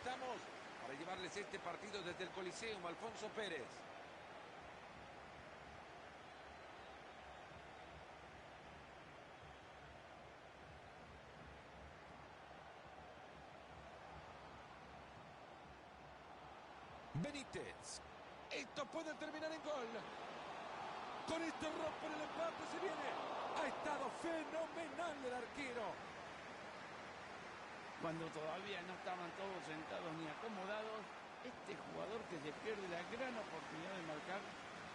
estamos para llevarles este partido desde el Coliseum Alfonso Pérez. Benítez. Esto puede terminar en gol. Con esto rompen el empate, se viene. Ha estado fenomenal el arquero. Cuando todavía no estaban todos sentados ni acomodados, este jugador que se pierde la gran oportunidad de marcar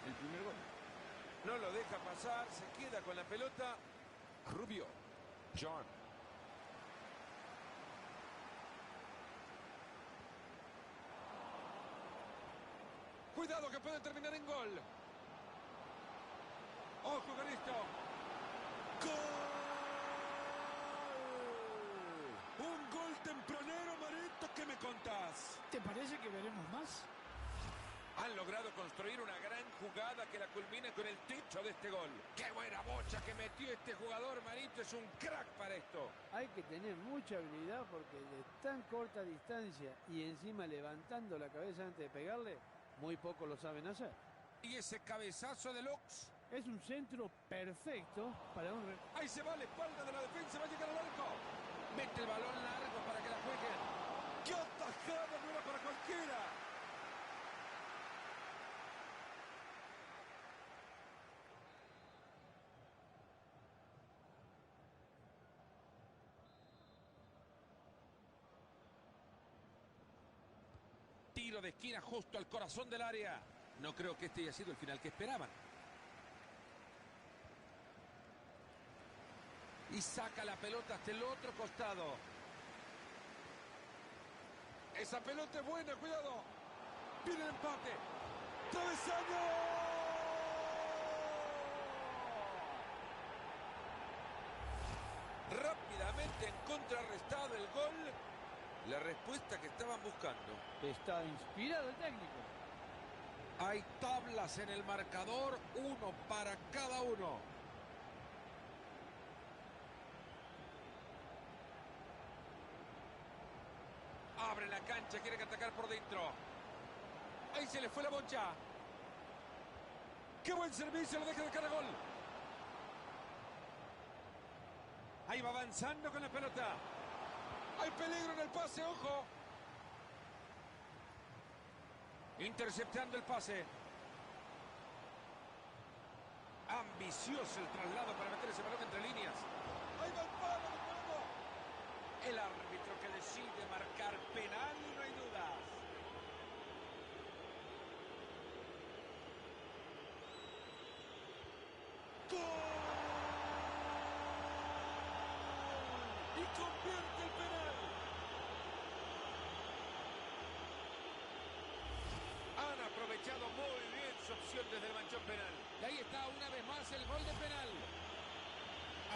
el primer gol. No lo deja pasar, se queda con la pelota. Rubio. John. Cuidado que puede terminar en gol. ¡Ojo con esto! ¡Gol! Un gol tempranero, Marito, ¿qué me contás? ¿Te parece que veremos más? Han logrado construir una gran jugada que la culmina con el techo de este gol. ¡Qué buena bocha que metió este jugador, Marito! Es un crack para esto. Hay que tener mucha habilidad porque de tan corta distancia y encima levantando la cabeza antes de pegarle, muy poco lo saben hacer. Y ese cabezazo de Lux. Es un centro perfecto para un... Ahí se va a la espalda de la defensa, va a llegar al arco. Mete el balón largo para que la jueguen. ¡Qué atajada no era para cualquiera! Tiro de esquina justo al corazón del área. No creo que este haya sido el final que esperaban. Y saca la pelota hasta el otro costado. Esa pelota es buena, cuidado. Viene el empate. ¡Travesaño! Rápidamente en contrarrestado el gol. La respuesta que estaban buscando. Está inspirado el técnico. Hay tablas en el marcador, uno para cada uno. Abre la cancha, quiere atacar por dentro. Ahí se le fue la bocha. ¡Qué buen servicio! Lo deja de cara gol. Ahí va avanzando con la pelota. Hay peligro en el pase, ojo. Interceptando el pase. Ambicioso el traslado para meter ese balón entre líneas. Ahí va el palo de nuevo. El árbitro que decide marcar penal y no hay dudas. ¡Gol! Y convierte el penal. Han aprovechado muy bien su opción desde el manchón penal. Y ahí está una vez más el gol de penal.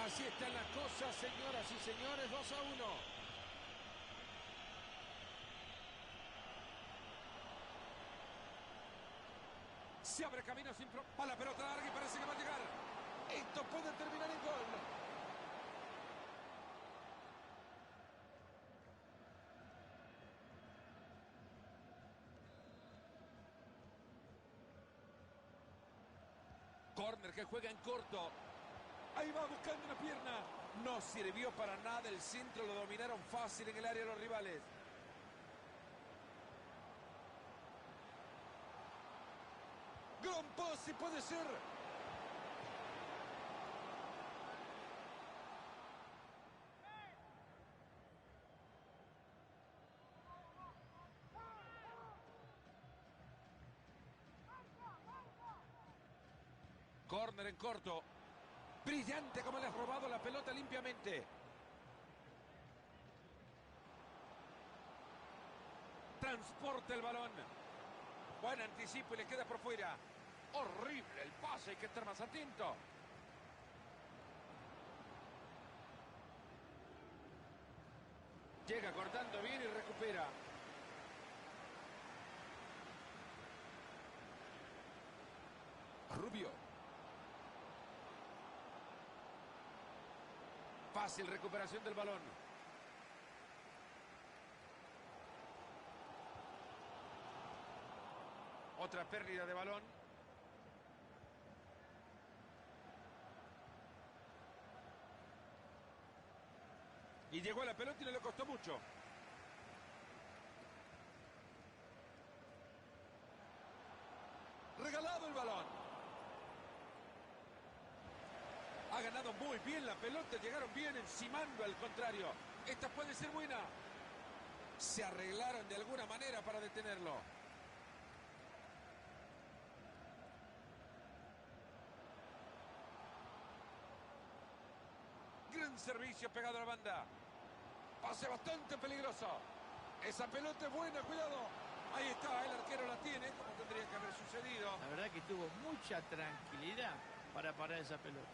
Así están las cosas, señoras y señores, 2-1. Se abre camino sin va la pelota larga y parece que va a llegar. Esto puede terminar en gol. Corner que juega en corto. Ahí va buscando una pierna. No sirvió para nada. El centro lo dominaron fácil en el área de los rivales. Gran pase puede ser. Corner en corto. Brillante como le has robado la pelota limpiamente. Transporta el balón. Buen anticipo y le queda por fuera. Horrible el pase, hay que estar más atento. Llega cortando bien y recupera. Rubio. Fácil recuperación del balón. Otra pérdida de balón. Y llegó a la pelota y no le costó mucho. Regalado el balón. Ha ganado muy bien la pelota. Llegaron bien encimando al contrario. Esta puede ser buena. Se arreglaron de alguna manera para detenerlo. Gran servicio pegado a la banda. Pase bastante peligroso. Esa pelota es buena, cuidado. Ahí está, el arquero la tiene, como tendría que haber sucedido. La verdad que tuvo mucha tranquilidad para parar esa pelota.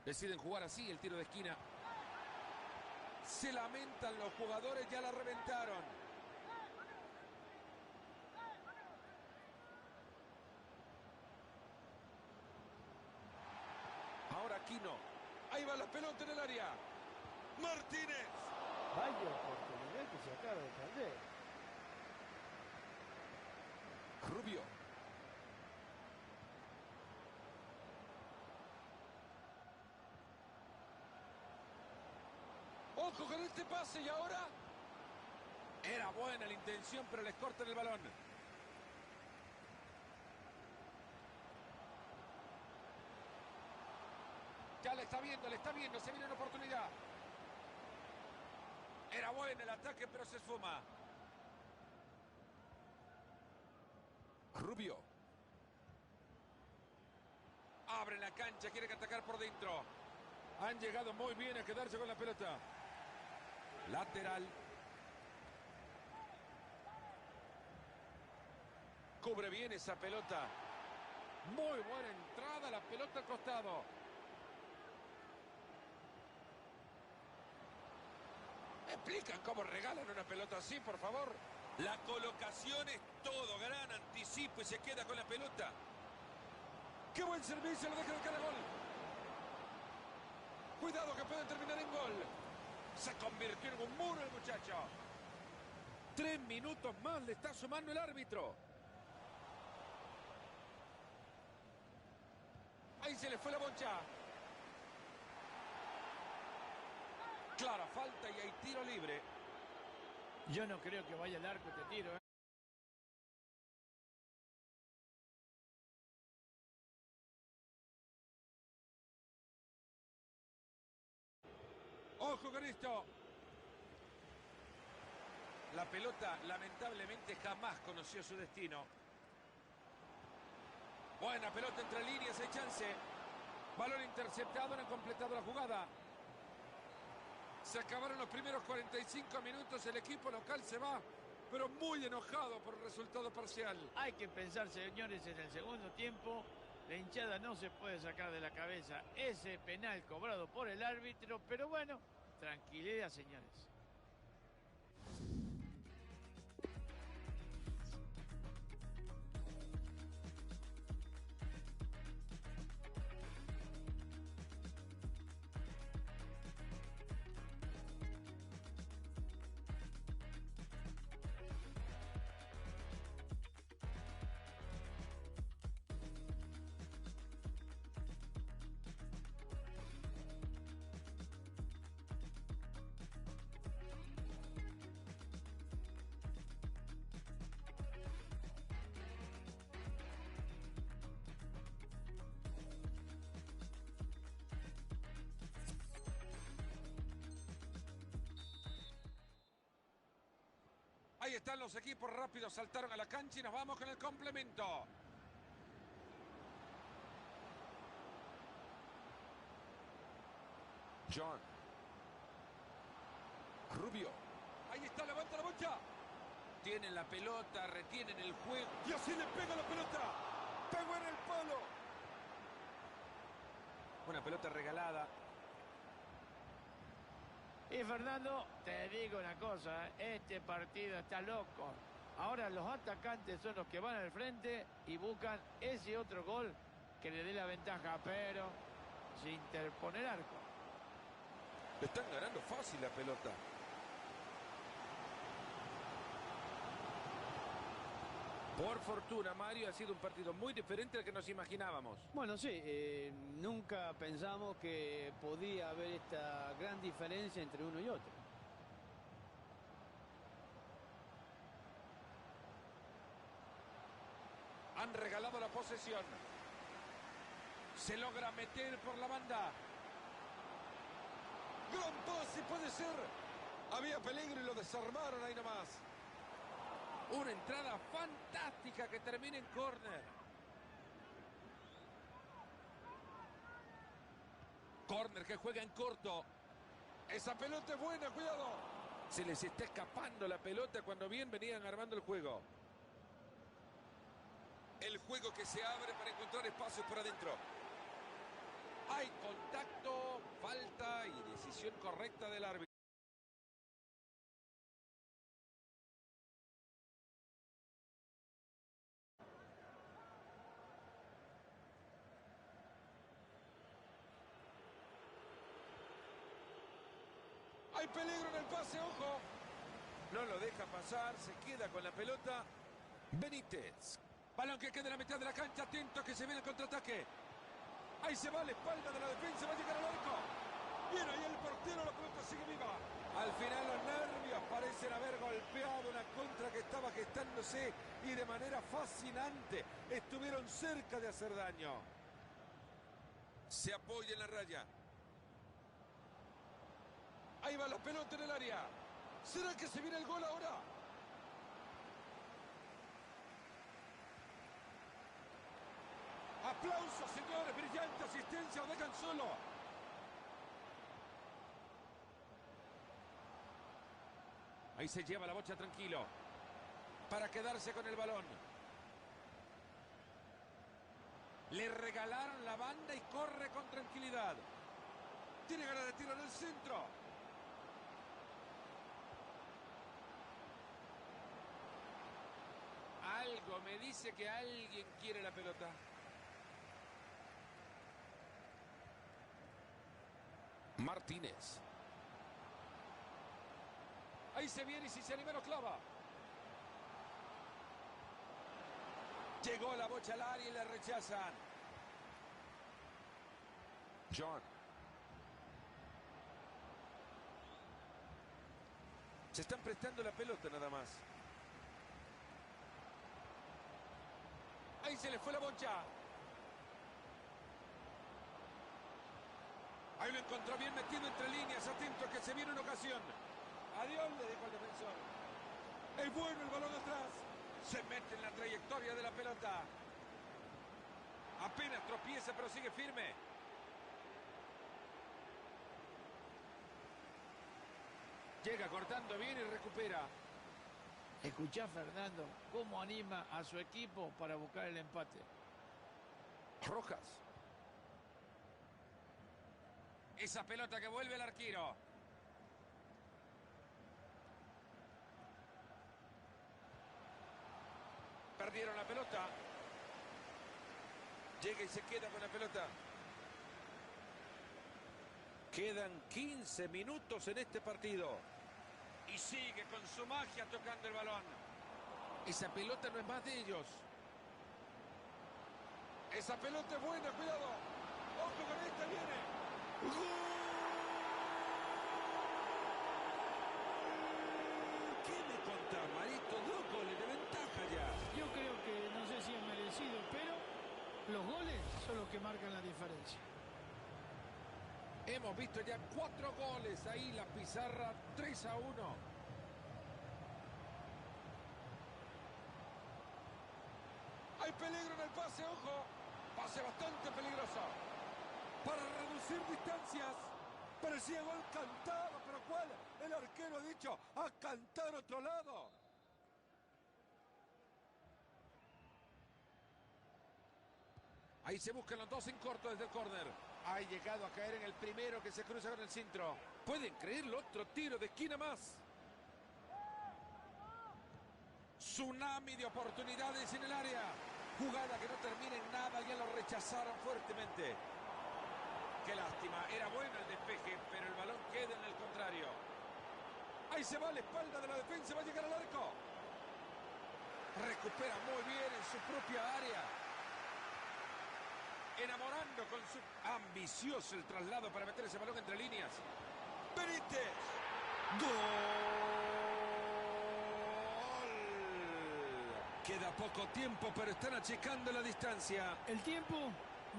Deciden jugar así el tiro de esquina. Se lamentan los jugadores, ya la reventaron. Ahora Aquino. Ahí va la pelota en el área. Martínez. Vaya oportunidad que se acaba de perder. Rubio. Ojo con este pase y ahora. Era buena la intención, pero les cortan el balón. Ya le está viendo, se viene una oportunidad. Era bueno el ataque, pero se esfuma. Rubio. Abre la cancha, quiere que atacar por dentro. Han llegado muy bien a quedarse con la pelota. Lateral. Cubre bien esa pelota. Muy buena entrada, la pelota al costado. ¿Me explican cómo regalan una pelota así, por favor? La colocación es todo, gran anticipo y se queda con la pelota. ¡Qué buen servicio! Lo deja de cara a gol. Cuidado que puede terminar en gol. Se convirtió en un muro el muchacho. 3 minutos más le está sumando el árbitro. Ahí se le fue la bocha. Clara falta y hay tiro libre. Yo no creo que vaya al arco este tiro, ¿eh? ¡Ojo con esto! La pelota lamentablemente jamás conoció su destino. Buena pelota entre líneas, hay chance. Balón interceptado, no han completado la jugada. Se acabaron los primeros 45 minutos, el equipo local se va, pero muy enojado por el resultado parcial. Hay que pensar, señores, en el segundo tiempo. La hinchada no se puede sacar de la cabeza ese penal cobrado por el árbitro, pero bueno, tranquilidad, señores. Ahí están los equipos rápidos, saltaron a la cancha y nos vamos con el complemento. John. Rubio. Ahí está, levanta la bocha. Tienen la pelota, retienen el juego. Y así le pega la pelota. Pegó en el palo. Una pelota regalada. Y Fernando, te digo una cosa, este partido está loco. Ahora los atacantes son los que van al frente y buscan ese otro gol que le dé la ventaja, pero sin interponer arco. Le están ganando fácil la pelota. Por fortuna, Mario, ha sido un partido muy diferente al que nos imaginábamos. Bueno, sí, nunca pensamos que podía haber esta gran diferencia entre uno y otro. Han regalado la posesión. Se logra meter por la banda. Gran pase, puede ser. Había peligro y lo desarmaron ahí nomás. Una entrada fantástica que termina en córner. Córner que juega en corto. Esa pelota es buena, cuidado. Se les está escapando la pelota cuando bien venían armando el juego. El juego que se abre para encontrar espacios por adentro. Hay contacto, falta y decisión correcta del árbitro. Hay peligro en el pase, ojo. No lo deja pasar, se queda con la pelota. Benítez. Balón que queda en la mitad de la cancha, atento que se viene el contraataque. Ahí se va a la espalda de la defensa, va a llegar al arco. Bien, ahí el portero, la pelota sigue viva. Al final los nervios parecen haber golpeado una contra que estaba gestándose y de manera fascinante estuvieron cerca de hacer daño. Se apoya en la raya. Ahí va la pelota en el área. ¿Será que se viene el gol ahora? Aplausos, señores, brillante asistencia, lo dejan solo. Ahí se lleva la bocha tranquilo para quedarse con el balón. Le regalaron la banda y corre con tranquilidad. Tiene ganas de tiro en el centro. Algo me dice que alguien quiere la pelota. Martínez. Ahí se viene y si se anima lo clava. Llegó la bocha al área y la rechazan. John. Se están prestando la pelota nada más. Ahí se le fue la bocha. Ahí lo encontró bien metido entre líneas, atento que se viene una ocasión. Adiós, le dijo el defensor. Es bueno el balón atrás. Se mete en la trayectoria de la pelota. Apenas tropieza, pero sigue firme. Llega cortando bien y recupera. Escuchá, Fernando, cómo anima a su equipo para buscar el empate. Rojas. Esa pelota que vuelve al arquero. Perdieron la pelota. Llega y se queda con la pelota. Quedan 15 minutos en este partido. Y sigue con su magia tocando el balón. Esa pelota no es más de ellos. Esa pelota es buena, cuidado. Ojo con esta, viene. ¡Gol! ¿Qué me contás, Marito? 2 goles de ventaja ya. Yo creo que no sé si es merecido, pero los goles son los que marcan la diferencia. Hemos visto ya 4 goles. Ahí la pizarra 3-1. Hay peligro en el pase, ojo. Pase bastante peligroso. Para reducir distancias. Parecía gol cantado, pero ¿cuál? El arquero ha dicho a cantar otro lado. Ahí se buscan los dos en corto desde el córner. Ha llegado a caer en el primero que se cruza con el centro. ¿Pueden creerlo? Otro tiro de esquina más. Tsunami de oportunidades en el área. Jugada que no termina en nada, ya lo rechazaron fuertemente. Qué lástima, era bueno el despeje, pero el balón queda en el contrario. Ahí se va a la espalda de la defensa, va a llegar al arco. Recupera muy bien en su propia área. Enamorando con su... Ambicioso el traslado para meter ese balón entre líneas. Benítez. ¡Gol! Queda poco tiempo, pero están achicando la distancia. El tiempo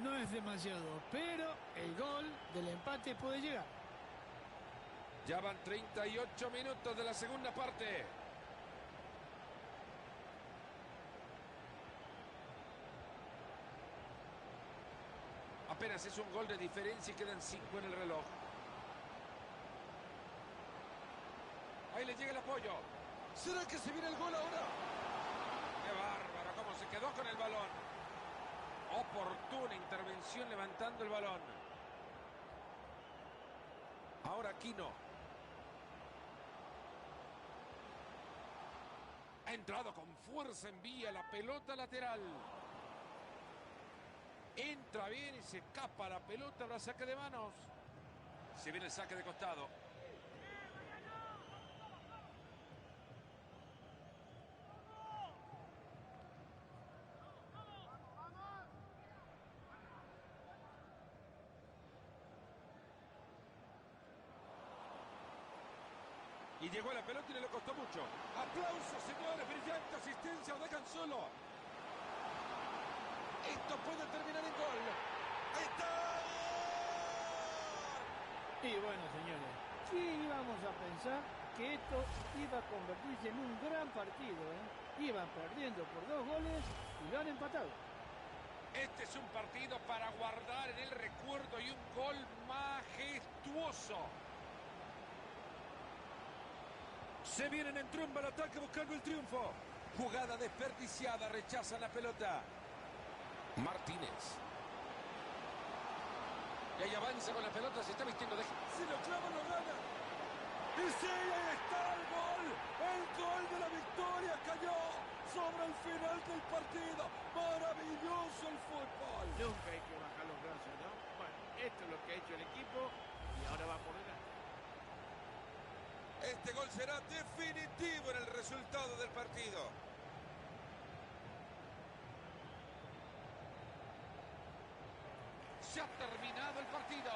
no es demasiado, pero el gol del empate puede llegar. Ya van 38 minutos de la segunda parte. Apenas es un gol de diferencia y quedan 5 en el reloj. Ahí le llega el apoyo. ¿Será que se viene el gol ahora? ¡Qué bárbaro! Cómo se quedó con el balón. Oportuna intervención levantando el balón. Ahora Aquino. Ha entrado con fuerza, envía la pelota lateral. Entra bien y se escapa la pelota, ahora saque de manos. Se viene el saque de costado. Y llegó a la pelota y le costó mucho. ¡Aplausos, señores! ¡Brillante asistencia! ¡Lo dejan solo! Esto puede terminar en gol. ¡Ahí está! Y bueno, señores, ¿quién íbamos a pensar que esto iba a convertirse en un gran partido? Iban perdiendo por 2 goles y lo han empatado. Este es un partido para guardar en el recuerdo y un gol majestuoso. Se vienen en tromba al ataque buscando el triunfo. Jugada desperdiciada, rechazan la pelota. Martínez. Y ahí avanza con la pelota, se está vistiendo de... ¡Si lo clava, lo gana! ¡Y sí, ahí está el gol! ¡El gol de la victoria cayó sobre el final del partido! ¡Maravilloso el fútbol! Nunca hay que bajar los brazos, ¿no? Bueno, esto es lo que ha hecho el equipo y ahora va por delante. Este gol será definitivo en el resultado del partido. Se ha terminado el partido.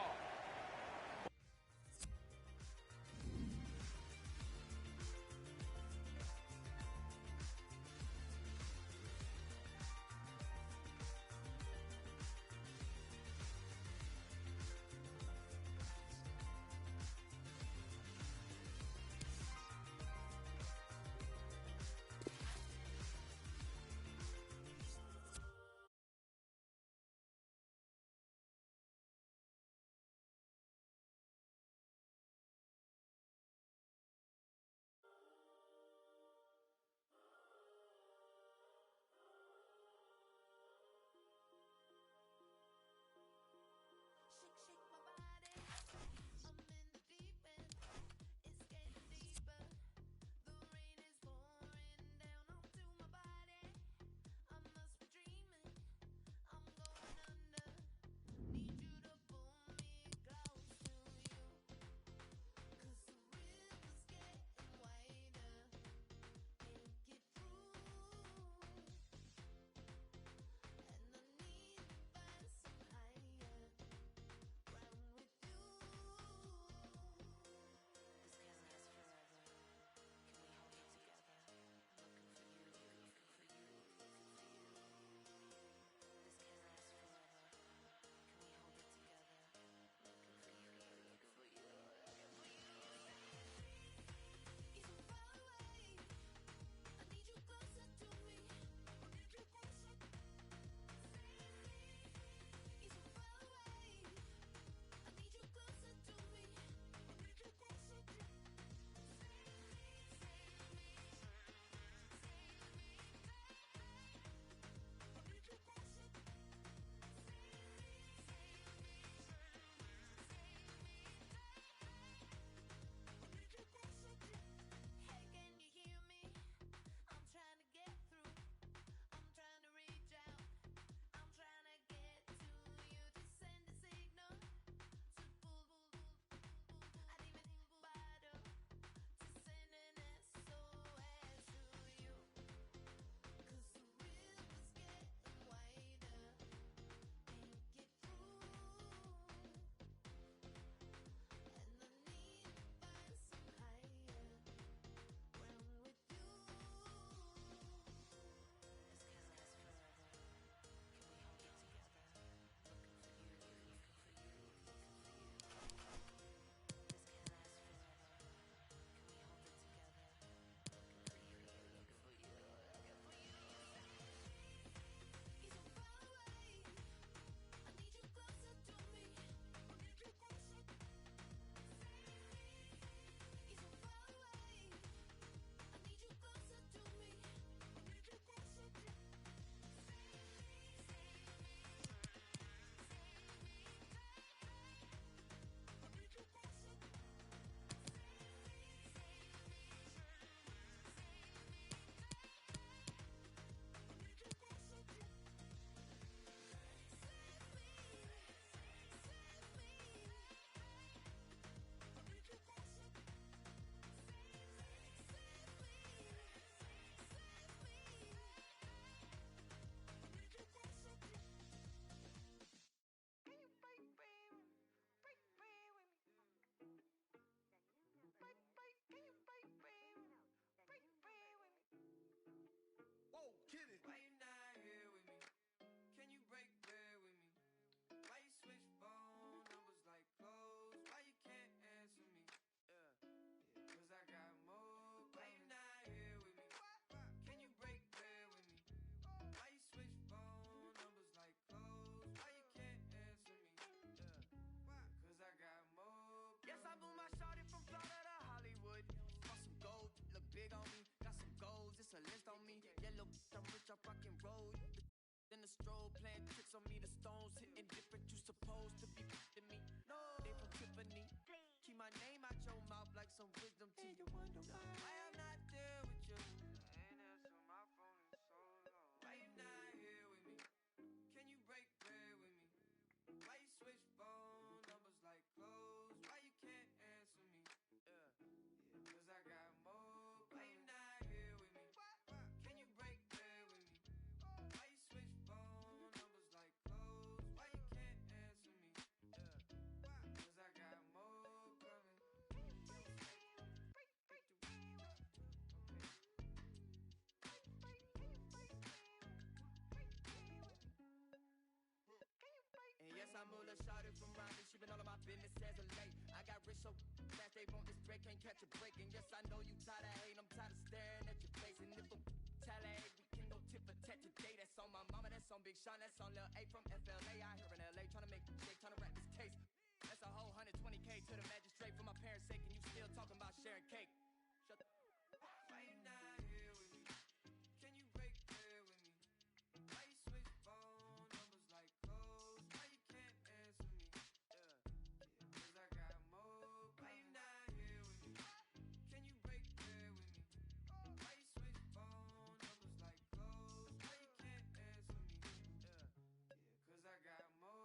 rich, I rock and roll. In the stroll, playing tricks on me, the stones hitting different. You supposed to be f***ing me. No, they from Tiffany. Keep my name out your mouth like some wisdom teeth. You wonder why I'm not there with you. I ain't answered my phone in so long. Why you not here with me? Can you break bread with me? Why you switch phone numbers like clothes? Why you can't answer me? Cause I got more. Why you not here with me? Can you break bread with me? Why you switch phone numbers like clothes? Why you can't answer me? Cause I got more coming. And yes, I'm Mula Shawty from Raleigh. She been all of my business as of late. I got rich so fast they want this break, can't catch a break. And yes, I know you tired of hating, I'm tired of staring at your face. And if I'm tally, we can go tit for tat today. That's on my mama, that's on Big Sean, that's on Lil A from FLA. I here in LA trying to make shake, trying to rap this case. That's a whole 120K to the magistrate for my parents' sake. And you still talking about sharing cake. Shut the why you not here with me? Can you break bread with me? Why you switch phone numbers like clothes? Why you can't answer me? Cause I got more. Why you not here with me? Can you break bread with me? Why you switch phone numbers like clothes? Why you can't answer me? Cause I got more.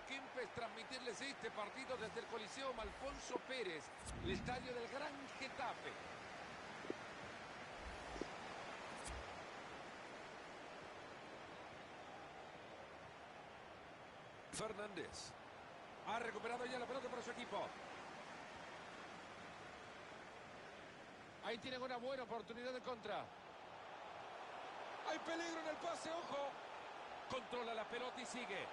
Kempes transmitirles este partido desde el Coliseo Alfonso Pérez, el estadio del Gran Getafe. Fernández. Ha recuperado ya la pelota para su equipo. Ahí tienen una buena oportunidad de contra. Hay peligro en el pase, ojo. Controla la pelota y sigue.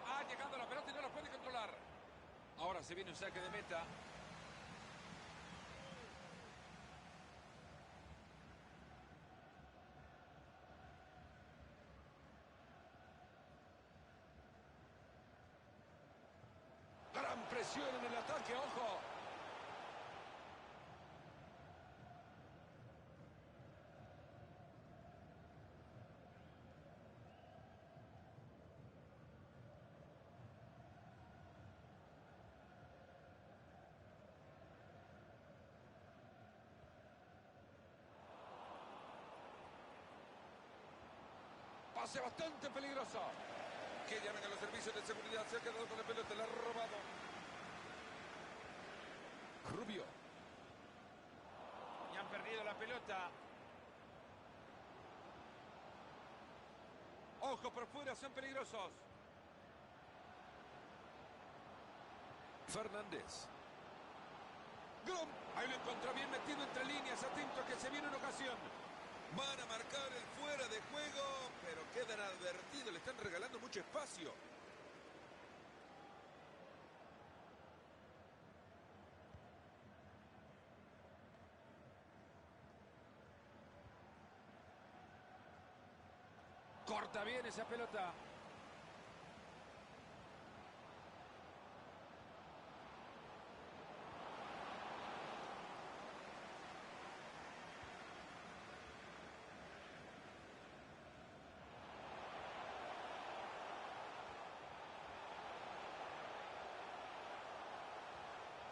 Ha llegado la pelota y no la puede controlar. Ahora se viene un saque de meta. Gran presión en el ataque, ojo. Pase bastante peligroso. Que llamen a los servicios de seguridad. Se ha quedado con la pelota, la ha robado. Rubio. Y han perdido la pelota. Ojo por fuera, son peligrosos. Fernández. ¡Gol! Ahí lo encontró bien metido entre líneas. Atento que se viene una ocasión. Van a marcar el fuera de juego, pero quedan advertidos. Le están regalando mucho espacio. Corta bien esa pelota.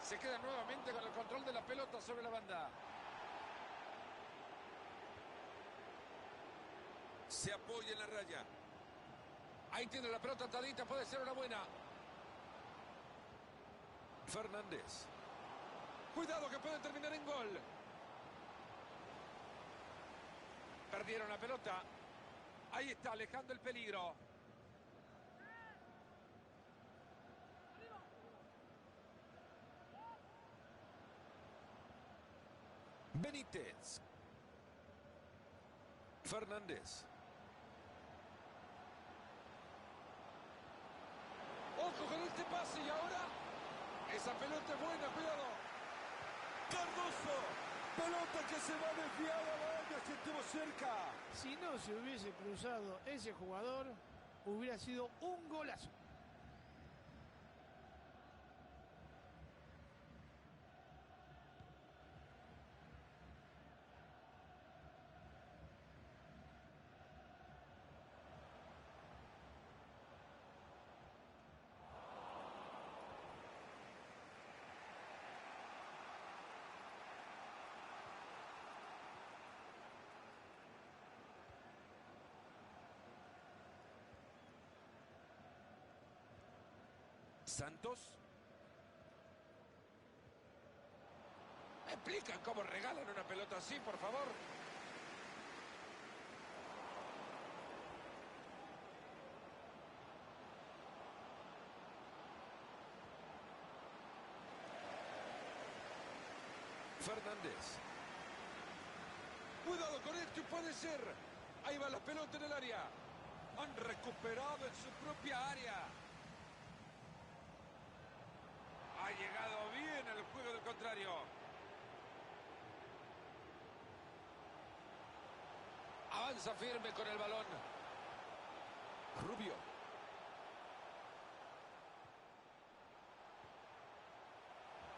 Se queda nuevamente con el control de la pelota sobre la banda. Se apoya en la raya. Ahí tiene la pelota atadita, puede ser una buena. Fernández. Cuidado que puede terminar en gol. Perdieron la pelota. Ahí está, alejando el peligro. Benítez. Fernández. Ojo con este pase y ahora esa pelota es buena, cuidado. Cardoso. Pelota que se va desviada, vaya, que estuvo cerca. Si no se hubiese cruzado ese jugador, hubiera sido un golazo. Santos. ¿Me explican cómo regalan una pelota así, por favor? Fernández. Cuidado con esto y puede ser. Ahí va la pelota en el área. Han recuperado en su propia área. Ha llegado bien al juego del contrario. Avanza firme con el balón. Rubio.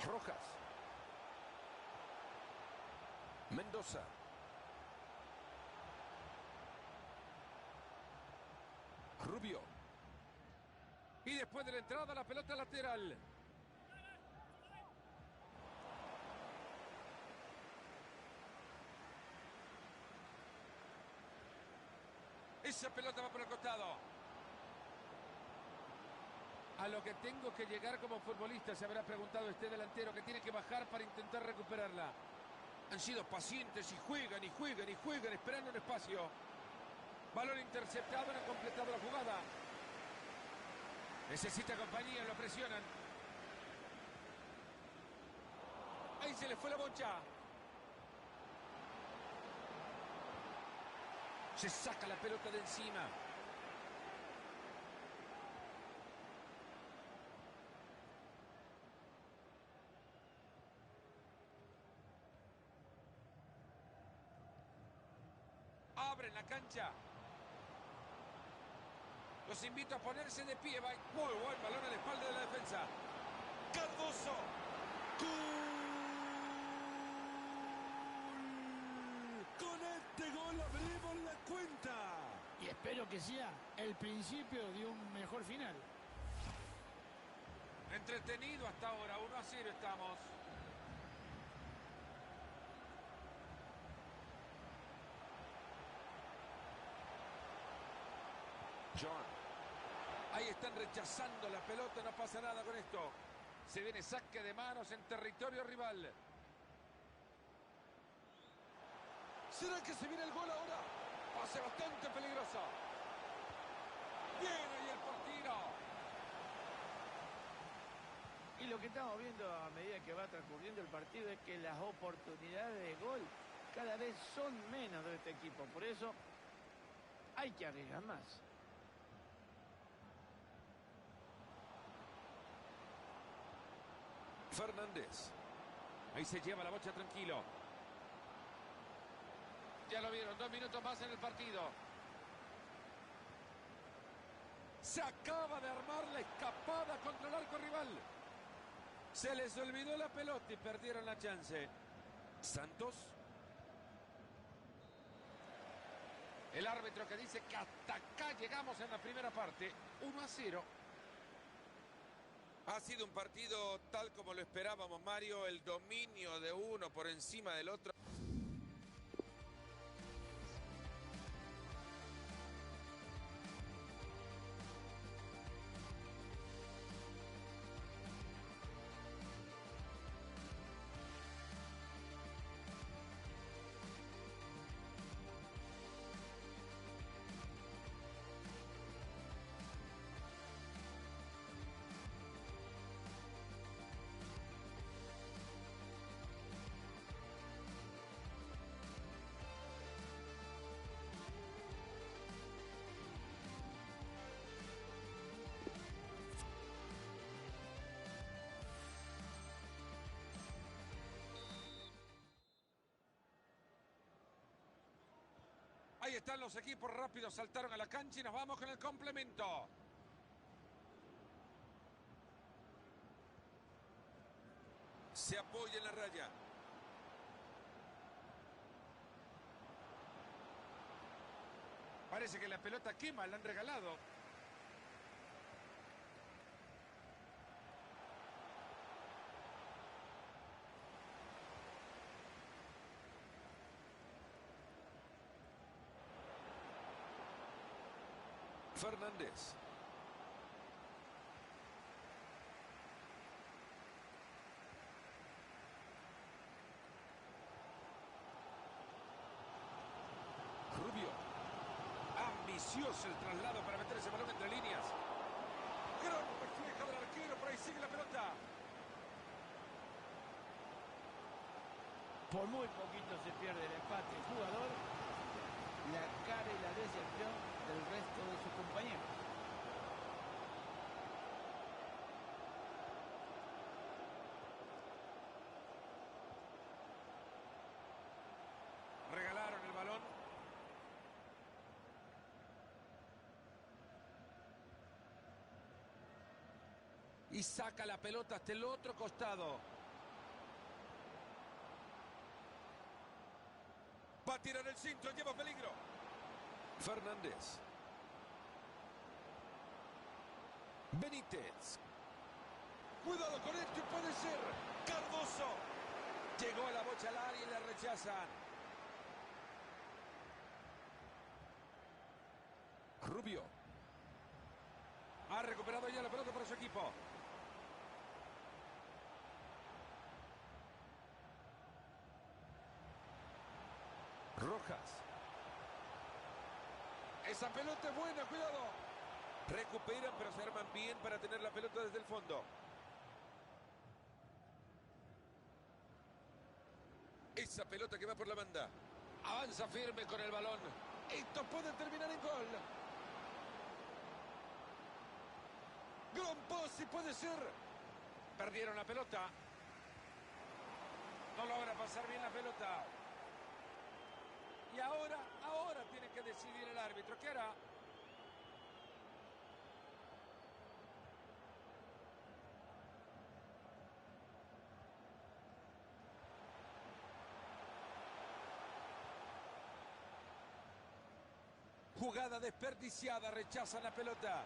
Rojas. Mendoza. Rubio. Y después de la entrada, la pelota lateral. Esa pelota va por el costado. A lo que tengo que llegar como futbolista, se habrá preguntado este delantero, que tiene que bajar para intentar recuperarla. Han sido pacientes y juegan y juegan y juegan, esperando un espacio. Balón interceptado, no han completado la jugada. Necesita compañía, lo presionan. Ahí se le fue la bocha. Se saca la pelota de encima. Abren la cancha. Los invito a ponerse de pie. Muy buen balón a la espalda de la defensa. Cardoso. ¡Gol! Con este gol abrimos la cuenta. Y espero que sea el principio de un mejor final. Entretenido hasta ahora. 1-0 estamos. John. Ahí están rechazando la pelota, no pasa nada con esto. Se viene saque de manos en territorio rival. ¿Será que se viene el gol ahora? Pase bastante peligroso. Bien ahí el partido. Y lo que estamos viendo a medida que va transcurriendo el partido es que las oportunidades de gol cada vez son menos de este equipo. Por eso hay que arriesgar más. Fernández. Ahí se lleva la bocha tranquilo. Ya lo vieron, 2 minutos más en el partido. Se acaba de armar la escapada contra el arco rival. Se les olvidó la pelota y perdieron la chance. Santos. El árbitro que dice que hasta acá llegamos en la primera parte. 1-0. Ha sido un partido tal como lo esperábamos, Mario, el dominio de uno por encima del otro. Ahí están los equipos rápidos, saltaron a la cancha y nos vamos con el complemento. Se apoya en la raya. Parece que la pelota quema, la han regalado. Fernández. Rubio. Ambicioso el traslado para meter ese balón entre líneas. Gran reflejo del arquero, por ahí sigue la pelota. Por muy poquito se pierde el empate. El jugador, la cara y la decepción del resto de sus compañeros. Regalaron el balón. Y saca la pelota hasta el otro costado. Va a tirar el cinto, lleva peligro. Fernández. Benítez. Cuidado con esto, puede ser. Cardoso. Llegó a la bocha al área y la rechazan. Rubio. Ha recuperado ya la pelota para su equipo. Rojas. Esa pelota es buena, cuidado. Recuperan, pero se arman bien para tener la pelota desde el fondo. Esa pelota que va por la banda. Avanza firme con el balón. Esto puede terminar en gol. Gran pase puede ser. Perdieron la pelota. No logra pasar bien la pelota. Y ahora tiene que decidir el árbitro. ¿Qué hará? Jugada desperdiciada, rechazan la pelota.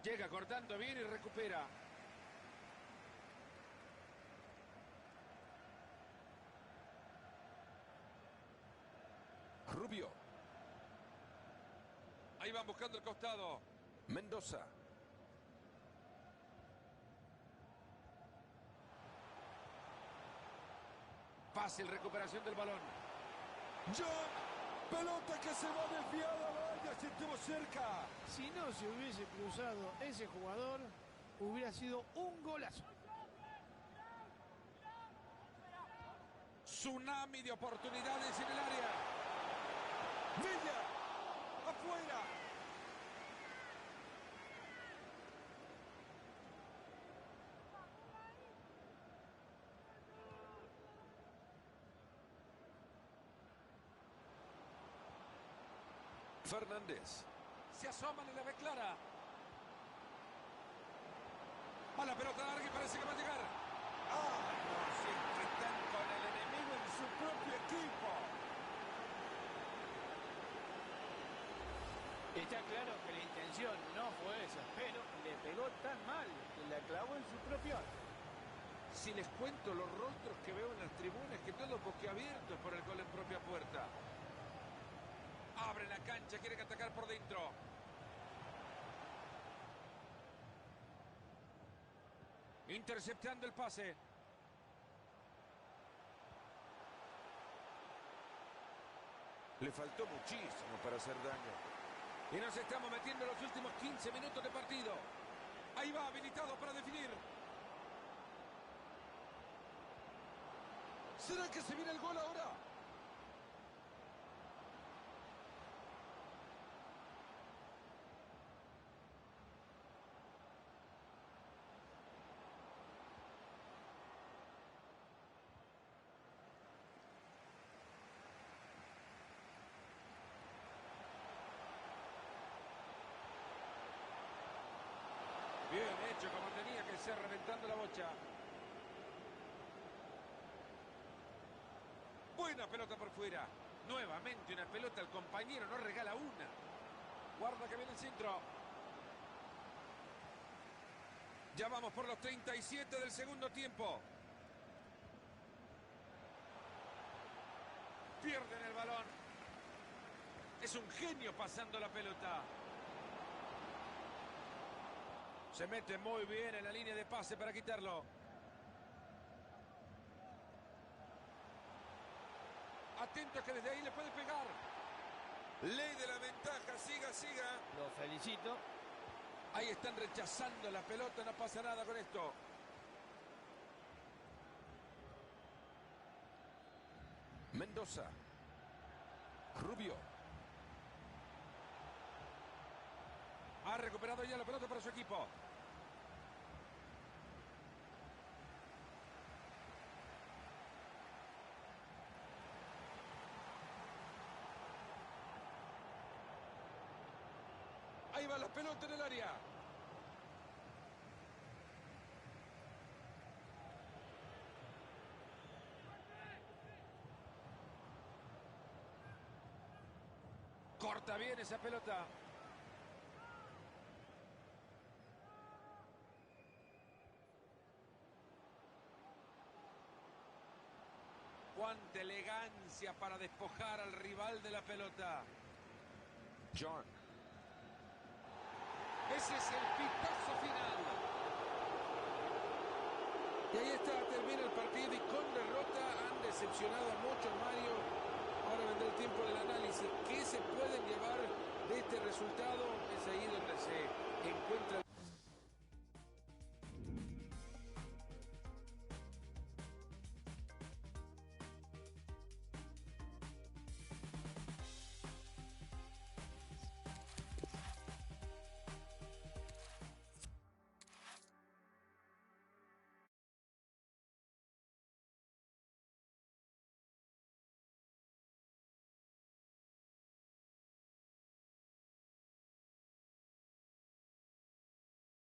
Llega cortando bien y recupera. Rubio. Ahí van buscando el costado. Mendoza. Fácil recuperación del balón. John. Pelota que se va desviada. Vaya, si estuvo cerca. Si no se hubiese cruzado ese jugador, hubiera sido un golazo. Tsunami de oportunidades en el área. Villa. Afuera. Fernández. Se asoman y la ve clara. Va la pelota larga y parece que va a llegar. ¡Ah! No, siempre están con el enemigo en su propio equipo. Está claro que la intención no fue esa, pero le pegó tan mal que la clavó en su propio arco. Si les cuento los rostros que veo en las tribunas, que todos boquiabiertos por el gol en propia puerta. Abre la cancha, quiere atacar por dentro. Interceptando el pase. Le faltó muchísimo para hacer daño. Y nos estamos metiendo en los últimos 15 minutos de partido. Ahí va, habilitado para definir. ¿Será que se viene el gol ahora? Bien hecho, como tenía que ser, reventando la bocha. Buena pelota por fuera. Nuevamente una pelota, el compañero no regala una. Guarda que viene el centro. Ya vamos por los 37 del segundo tiempo. Pierden el balón. Es un genio pasando la pelota. Se mete muy bien en la línea de pase para quitarlo. Atento que desde ahí le puede pegar. Ley de la ventaja, siga, siga. Lo felicito. Ahí están rechazando la pelota, no pasa nada con esto. Mendoza. Rubio. Ha recuperado ya la pelota para su equipo. Ahí va la pelota en el área. Corta bien esa pelota. Cuánta elegancia para despojar al rival de la pelota. John. Ese es el pitazo final. Y ahí está, termina el partido y con derrota han decepcionado a muchos, Mario. Ahora vendrá el tiempo del análisis. ¿Qué se pueden llevar de este resultado? Es ahí donde se encuentra